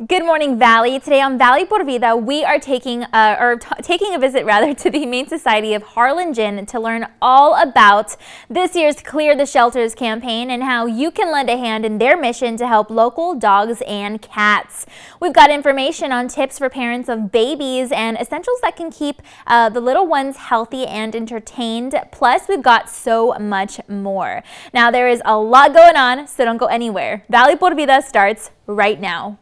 Good morning, Valley. Today on Valley por Vida, we are taking a visit to the Humane Society of Harlingen to learn all about this year's Clear the Shelters campaign and how you can lend a hand in their mission to help local dogs and cats. We've got information on tips for parents of babies and essentials that can keep the little ones healthy and entertained. Plus, we've got so much more. Now, there is a lot going on, so don't go anywhere. Valley por Vida starts right now.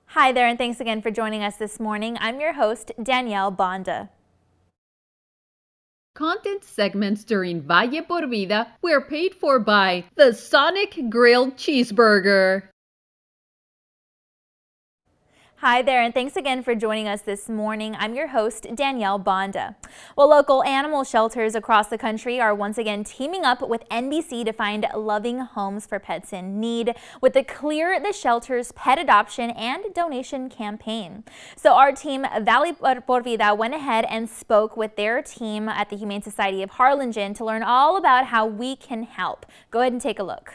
Hi there, and thanks again for joining us this morning. I'm your host, Danielle Banda. Content segments during Valle por Vida were paid for by the Sonic Grilled Cheeseburger. Hi there, and thanks again for joining us this morning. I'm your host, Danielle Banda. Well, local animal shelters across the country are once again teaming up with NBC to find loving homes for pets in need with the Clear the Shelters pet adoption and donation campaign. So our team, Valley por Vida, went ahead and spoke with their team at the Humane Society of Harlingen to learn all about how we can help. Go ahead and take a look.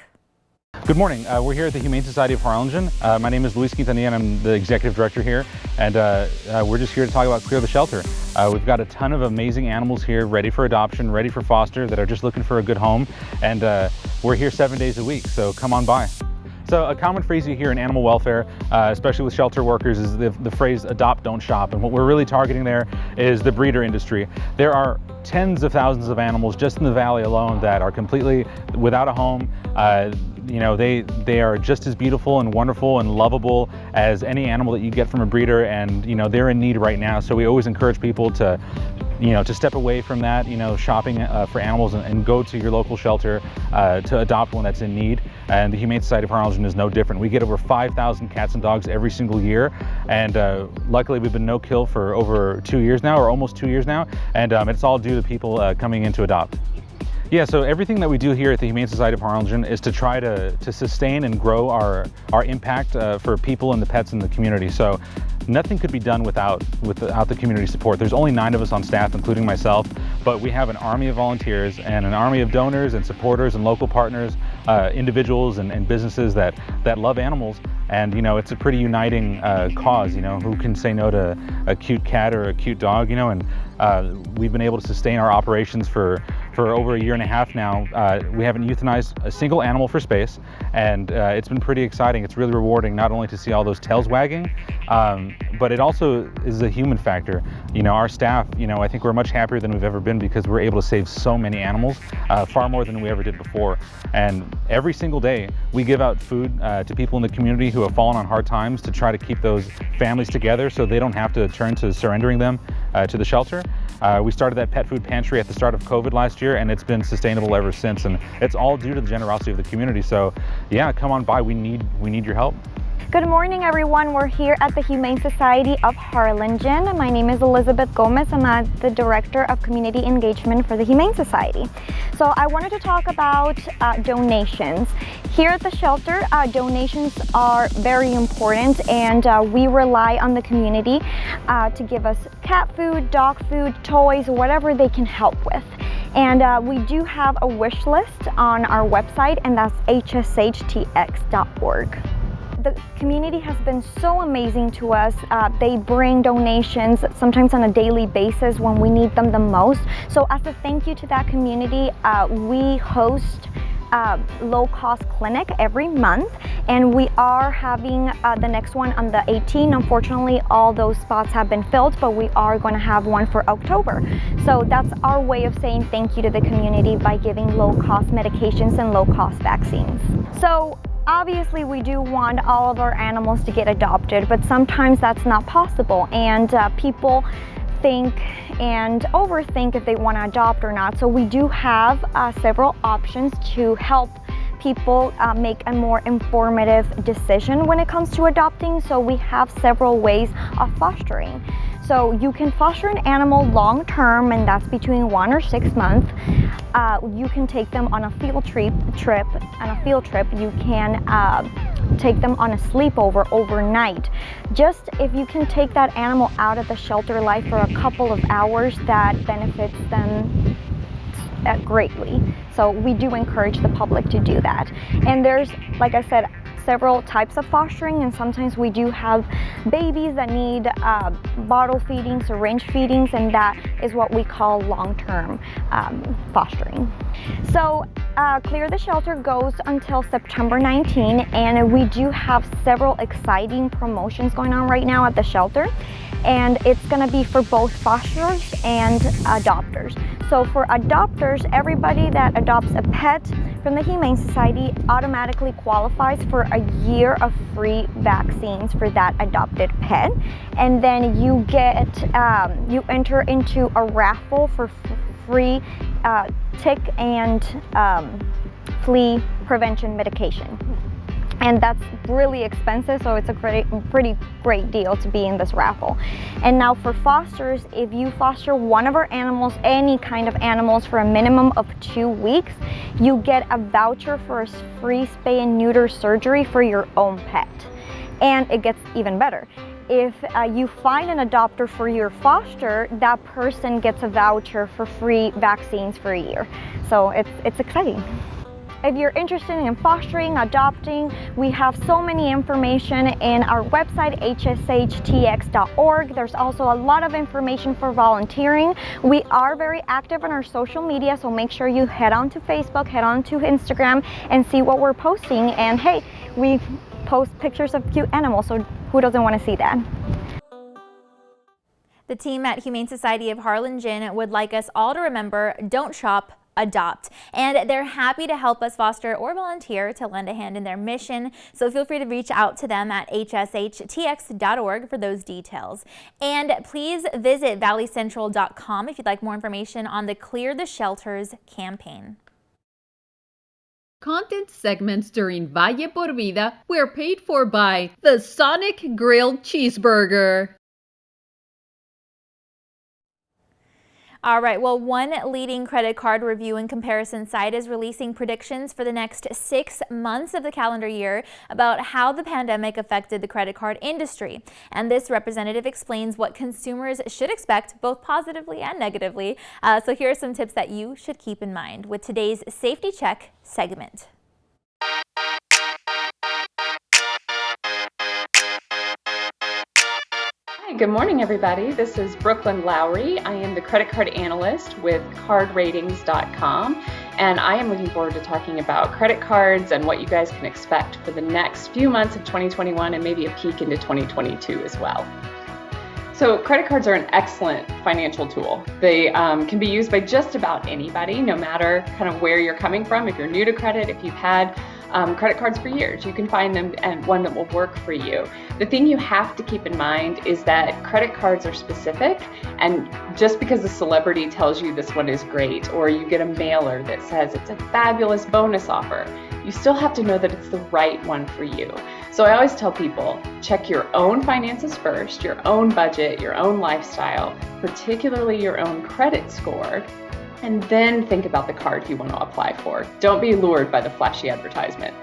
Good morning. We're here at the Humane Society of Harlingen. My name is Luis Quintanilla and I'm the executive director here, and we're just here to talk about Clear the Shelter. We've got a ton of amazing animals here ready for adoption, ready for foster, that are just looking for a good home, and we're here 7 days a week, so come on by. So a common phrase you hear in animal welfare, especially with shelter workers, is the phrase adopt, don't shop. And what we're really targeting there is the breeder industry. There are tens of thousands of animals just in the valley alone that are completely without a home. You know, they are just as beautiful and wonderful and lovable as any animal that you get from a breeder, and you know, they're in need right now. So we always encourage people to step away from that, shopping for animals and go to your local shelter to adopt one that's in need. And the Humane Society of Harlingen is no different. We get over 5,000 cats and dogs every single year, and luckily we've been no-kill for over 2 years now, or almost 2 years now, and it's all due to people coming in to adopt. Yeah, so everything that we do here at the Humane Society of Harlingen is to try to sustain and grow our impact for people and the pets in the community. So nothing could be done without the community support. There's only 9 of us on staff, including myself, but we have an army of volunteers and an army of donors and supporters and local partners, individuals and businesses that love animals. And it's a pretty uniting cause. Who can say no to a cute cat or a cute dog? And we've been able to sustain our operations for over 1.5 years now. We haven't euthanized a single animal for space, and it's been pretty exciting. It's really rewarding not only to see all those tails wagging, but it also is a human factor. Our staff, I think we're much happier than we've ever been because we're able to save so many animals, far more than we ever did before. And every single day we give out food to people in the community who have fallen on hard times to try to keep those families together so they don't have to turn to surrendering them to the shelter. We started that pet food pantry at the start of COVID last year, and it's been sustainable ever since, and it's all due to the generosity of the community. So yeah, come on by. We need your help. Good morning, everyone. We're here at the Humane Society of Harlingen. My name is Elizabeth Gomez. I'm the Director of Community Engagement for the Humane Society. So I wanted to talk about donations. Here at the shelter, donations are very important, and we rely on the community to give us cat food, dog food, toys, whatever they can help with. And we do have a wish list on our website, and that's hshtx.org. The community has been so amazing to us. They bring donations sometimes on a daily basis when we need them the most. So as a thank you to that community, we host low-cost clinic every month, and we are having the next one on the 18th. Unfortunately, all those spots have been filled, but we are going to have one for October. So that's our way of saying thank you to the community by giving low-cost medications and low-cost vaccines. So obviously, we do want all of our animals to get adopted, but sometimes that's not possible, and people think and overthink if they want to adopt or not. So we do have several options to help people make a more informative decision when it comes to adopting. So we have several ways of fostering. So you can foster an animal long term, and that's between 1 or 6 months. You can take them on a field trip. You can take them on a sleepover overnight. Just if you can take that animal out of the shelter life for a couple of hours, that benefits them greatly. So we do encourage the public to do that. And there's, like I said, several types of fostering, and sometimes we do have babies that need bottle feeding, syringe feedings, and that is what we call long-term fostering. So Clear the Shelter goes until September 19, and we do have several exciting promotions going on right now at the shelter, and it's going to be for both fosterers and adopters. So for adopters, everybody that adopts a pet from the Humane Society automatically qualifies for a year of free vaccines for that adopted pet, and then you get you enter into a raffle for free tick and flea prevention medication. And that's really expensive, so it's a pretty great deal to be in this raffle. And now for fosters, if you foster one of our animals, any kind of animals, for a minimum of 2 weeks, you get a voucher for a free spay and neuter surgery for your own pet. And it gets even better. If you find an adopter for your foster, that person gets a voucher for free vaccines for a year. So it's exciting. If you're interested in fostering, adopting, we have so many information in our website, hshtx.org. There's also a lot of information for volunteering. We are very active on our social media, so make sure you head on to Facebook, head on to Instagram, and see what we're posting. And hey, we post pictures of cute animals, so who doesn't want to see that? The team at Humane Society of Harlingen would like us all to remember, don't shop, adopt. And they're happy to help us foster or volunteer to lend a hand in their mission. So feel free to reach out to them at hshtx.org for those details. And please visit valleycentral.com if you'd like more information on the Clear the Shelters campaign. Content segments during Valle por Vida were paid for by the Sonic Grilled Cheeseburger. All right, well, one leading credit card review and comparison site is releasing predictions for the next 6 months of the calendar year about how the pandemic affected the credit card industry. And this representative explains what consumers should expect, both positively and negatively. So here are some tips that you should keep in mind with today's Safety Check segment. Good morning, everybody. This is Brooklyn Lowry. I am the credit card analyst with cardratings.com, and I am looking forward to talking about credit cards and what you guys can expect for the next few months of 2021 and maybe a peek into 2022 as well. So credit cards are an excellent financial tool. They can be used by just about anybody, no matter kind of where you're coming from. If you're new to credit, if you've had credit cards for years, you can find them and one that will work for you. The thing you have to keep in mind is that credit cards are specific, and just because a celebrity tells you this one is great, or you get a mailer that says it's a fabulous bonus offer, you still have to know that it's the right one for you. So I always tell people, check your own finances first, your own budget, your own lifestyle, particularly your own credit score, and then think about the card you want to apply for. Don't be lured by the flashy advertisement.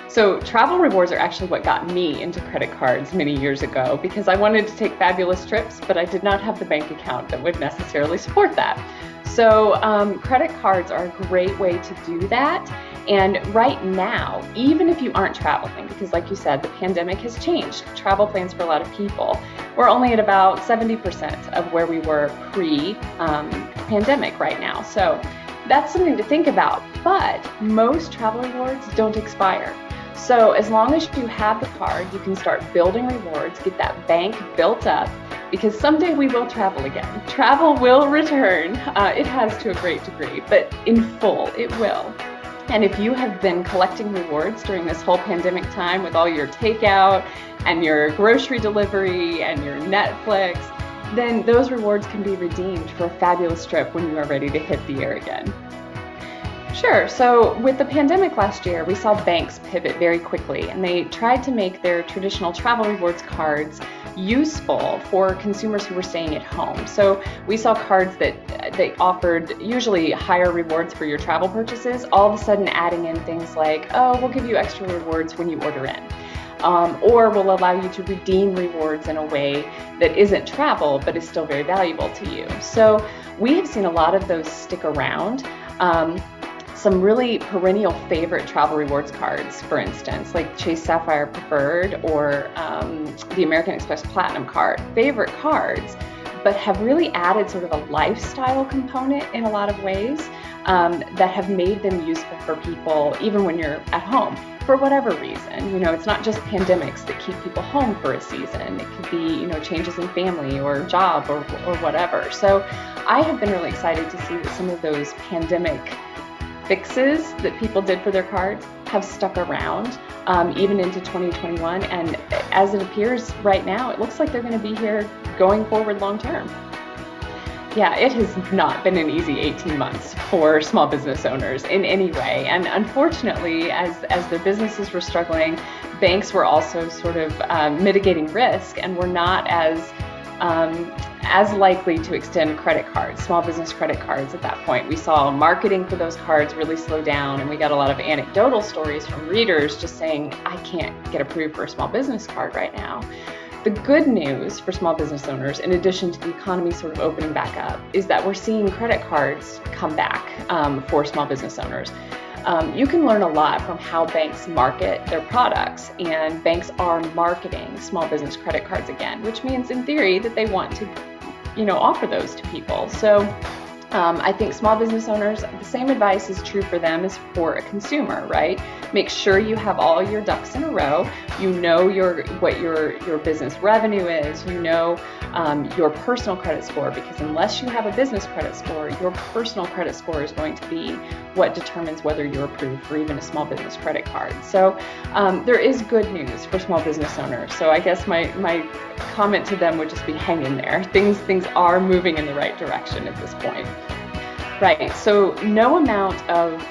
So travel rewards are actually what got me into credit cards many years ago, because I wanted to take fabulous trips, but I did not have the bank account that would necessarily support that. So credit cards are a great way to do that. And right now, even if you aren't traveling, because like you said, the pandemic has changed travel plans for a lot of people, we're only at about 70% of where we were pre-pandemic right now. So that's something to think about. But most travel rewards don't expire. So as long as you have the card, you can start building rewards, get that bank built up, because someday we will travel again. Travel will return. It has to a great degree, but in full, it will. And if you have been collecting rewards during this whole pandemic time with all your takeout and your grocery delivery and your Netflix, then those rewards can be redeemed for a fabulous trip when you are ready to hit the air again. Sure. So with the pandemic last year, we saw banks pivot very quickly, and they tried to make their traditional travel rewards cards useful for consumers who were staying at home. So we saw cards that they offered usually higher rewards for your travel purchases, all of a sudden adding in things like, oh, we'll give you extra rewards when you order in. Or will allow you to redeem rewards in a way that isn't travel, but is still very valuable to you. So we have seen a lot of those stick around. Some really perennial favorite travel rewards cards, for instance, like Chase Sapphire Preferred or the American Express Platinum card, favorite cards, but have really added sort of a lifestyle component in a lot of ways that have made them useful for people even when you're at home. For whatever reason, it's not just pandemics that keep people home for a season. It could be, changes in family or job or whatever. So I have been really excited to see that some of those pandemic fixes that people did for their cards have stuck around even into 2021. And as it appears right now, it looks like they're going to be here going forward long term. Yeah, it has not been an easy 18 months for small business owners in any way. And unfortunately, as their businesses were struggling, banks were also sort of mitigating risk and were not as likely to extend credit cards, small business credit cards at that point. We saw marketing for those cards really slow down, and we got a lot of anecdotal stories from readers just saying, I can't get approved for a small business card right now. The good news for small business owners, in addition to the economy sort of opening back up, is that we're seeing credit cards come back for small business owners. You can learn a lot from how banks market their products, and banks are marketing small business credit cards again, which means in theory that they want to, offer those to people. So I think small business owners, the same advice is true for them as for a consumer, right? Make sure you have all your ducks in a row. You know what your business revenue is. You know your personal credit score, because unless you have a business credit score, your personal credit score is going to be what determines whether you're approved for even a small business credit card. So there is good news for small business owners. So I guess my comment to them would just be hang in there. Things are moving in the right direction at this point. Right, so no amount of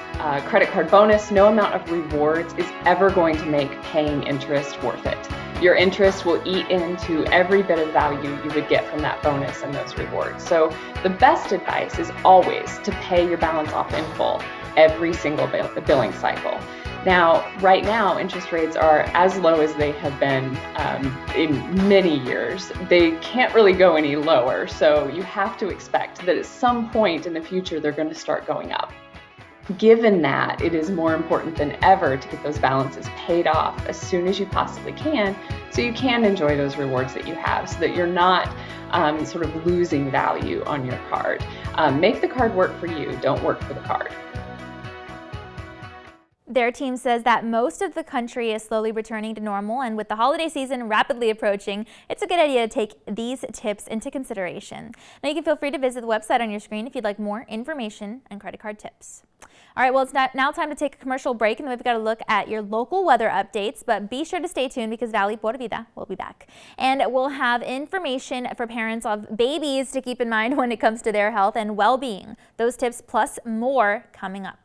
credit card bonus, no amount of rewards is ever going to make paying interest worth it. Your interest will eat into every bit of value you would get from that bonus and those rewards. So the best advice is always to pay your balance off in full every single billing cycle. Now, right now, interest rates are as low as they have been in many years. They can't really go any lower, so you have to expect that at some point in the future, they're going to start going up. Given that, it is more important than ever to get those balances paid off as soon as you possibly can, so you can enjoy those rewards that you have, so that you're not sort of losing value on your card. Make the card work for you, don't work for the card. Their team says that most of the country is slowly returning to normal, and with the holiday season rapidly approaching, it's a good idea to take these tips into consideration. Now you can feel free to visit the website on your screen if you'd like more information and credit card tips. All right, well, it's now time to take a commercial break, and then we've got to look at your local weather updates, but be sure to stay tuned because Valley por Vida will be back. And we'll have information for parents of babies to keep in mind when it comes to their health and well-being. Those tips plus more coming up.